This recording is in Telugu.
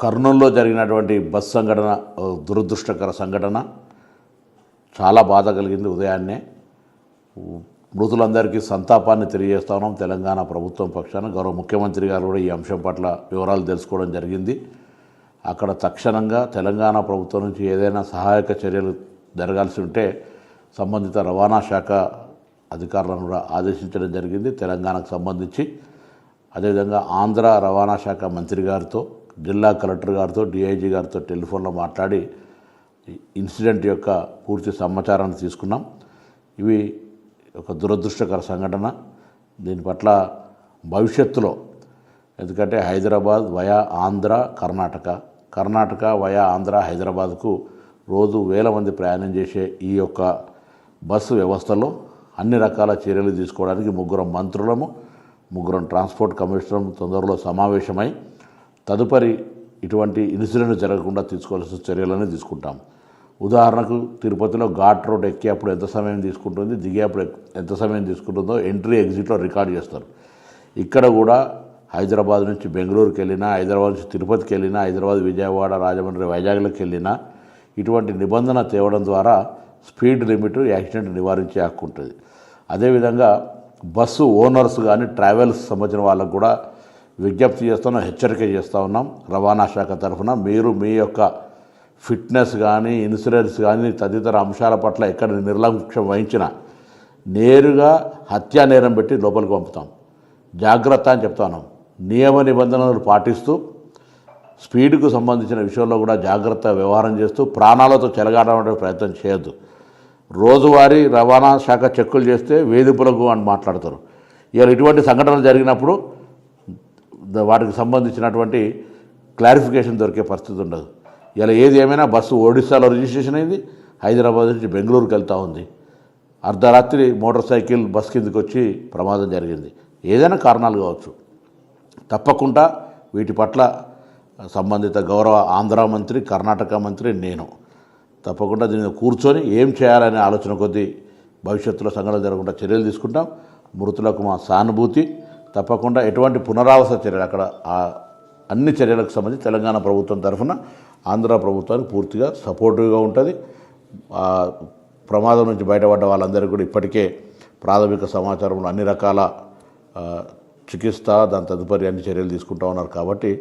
కర్నూలులో జరిగినటువంటి బస్ సంఘటన దురదృష్టకర సంఘటన. చాలా బాధ కలిగింది. ఉదయాన్నే మృతులందరికీ సంతాపాన్ని తెలియజేస్తా ఉన్నాం. తెలంగాణ ప్రభుత్వం పక్షాన గౌరవ ముఖ్యమంత్రి గారు కూడా ఈ అంశం పట్ల వివరాలు తెలుసుకోవడం జరిగింది. అక్కడ తక్షణంగా తెలంగాణ ప్రభుత్వం నుంచి ఏదైనా సహాయక చర్యలు జరగాల్సి ఉంటే సంబంధిత రవాణా శాఖ అధికారులను కూడా ఆదేశించడం జరిగింది. తెలంగాణకు సంబంధించి అదేవిధంగా ఆంధ్ర రవాణా శాఖ మంత్రి గారితో, జిల్లా కలెక్టర్ గారితో, డిఐజీ గారితో టెలిఫోన్లో మాట్లాడి ఇన్సిడెంట్ యొక్క పూర్తి సమాచారాన్ని తీసుకున్నాం. ఇవి ఒక దురదృష్టకర సంఘటన. దీని పట్ల భవిష్యత్తులో, ఎందుకంటే హైదరాబాద్ వయా ఆంధ్ర, కర్ణాటక వయా ఆంధ్ర, హైదరాబాద్కు రోజు వేల మంది ప్రయాణం చేసే ఈ యొక్క బస్సు వ్యవస్థలో అన్ని రకాల చర్యలు తీసుకోవడానికి ముగ్గురం ట్రాన్స్పోర్ట్ కమిషనర్ తొందరలో సమావేశమై తదుపరి ఇటువంటి ఇన్సిడెంట్ జరగకుండా తీసుకోవాల్సిన చర్యలను తీసుకుంటాం. ఉదాహరణకు తిరుపతిలో ఘాట్ రోడ్ ఎక్కేప్పుడు ఎంత సమయం తీసుకుంటుంది, దిగేప్పుడు ఎంత సమయం తీసుకుంటుందో ఎంట్రీ ఎగ్జిట్లో రికార్డ్ చేస్తారు. ఇక్కడ కూడా హైదరాబాద్ నుంచి బెంగళూరుకి వెళ్ళినా, హైదరాబాద్ నుంచి తిరుపతికి వెళ్ళినా, హైదరాబాద్ విజయవాడ, రాజమండ్రి, వైజాగ్లోకి వెళ్ళినా ఇటువంటి నిబంధన తేవడం ద్వారా స్పీడ్ లిమిట్, యాక్సిడెంట్ నివారించే హక్కు ఉంటుంది. అదేవిధంగా బస్సు ఓనర్స్ కానీ ట్రావెల్స్ సంబంధించిన వాళ్ళకు కూడా విజ్ఞప్తి చేస్తున్నాం, హెచ్చరిక చేస్తూ ఉన్నాం. రవాణా శాఖ తరఫున మీరు మీ యొక్క ఫిట్నెస్ కానీ, ఇన్సూరెన్స్ కానీ తదితర అంశాల పట్ల ఎక్కడ నిర్లక్ష్యం వహించినా నేరుగా హత్యా నేరం పెట్టి లోపలికి పంపుతాం. జాగ్రత్త అని చెప్తా ఉన్నాం. నియమ నిబంధనలు పాటిస్తూ స్పీడ్కు సంబంధించిన విషయంలో కూడా జాగ్రత్త వ్యవహారం చేస్తూ ప్రాణాలతో చెలగాటం ప్రయత్నం చేయొద్దు. రోజువారీ రవాణా శాఖ చెక్కులు చేస్తే వేధింపులకు అని మాట్లాడతారు. ఇవాళ ఇటువంటి సంఘటనలు జరిగినప్పుడు వాటికి సంబంధించినటువంటి క్లారిఫికేషన్ దొరికే పరిస్థితి ఉండదు. ఇలా ఏది ఏమైనా బస్సు ఒడిశాలో రిజిస్ట్రేషన్ అయింది, హైదరాబాద్ నుంచి బెంగళూరుకి వెళ్తూ ఉంది. అర్ధరాత్రి మోటార్ సైకిల్ బస్ కిందకి వచ్చి ప్రమాదం జరిగింది. ఏదైనా కారణాలు కావచ్చు. తప్పకుండా వీటి పట్ల సంబంధిత గౌరవ ఆంధ్ర మంత్రి, కర్ణాటక మంత్రి, నేను తప్పకుండా దీన్ని కూర్చొని ఏం చేయాలనే ఆలోచన కొద్దీ భవిష్యత్తులో సంఘటన జరగకుండా చర్యలు తీసుకుంటాం. మృతులకు మా సానుభూతి. తప్పకుండా ఎటువంటి పునరావాస చర్యలు, అక్కడ అన్ని చర్యలకు సంబంధించి తెలంగాణ ప్రభుత్వం తరఫున ఆంధ్ర ప్రభుత్వానికి పూర్తిగా సపోర్టివ్గా ఉంటుంది. ప్రమాదం నుంచి బయటపడ్డ వాళ్ళందరికీ కూడా ఇప్పటికే ప్రాథమిక సమాచారంలో అన్ని రకాల చికిత్స, దాని తదుపరి అన్ని చర్యలు తీసుకుంటూ ఉన్నారు. కాబట్టి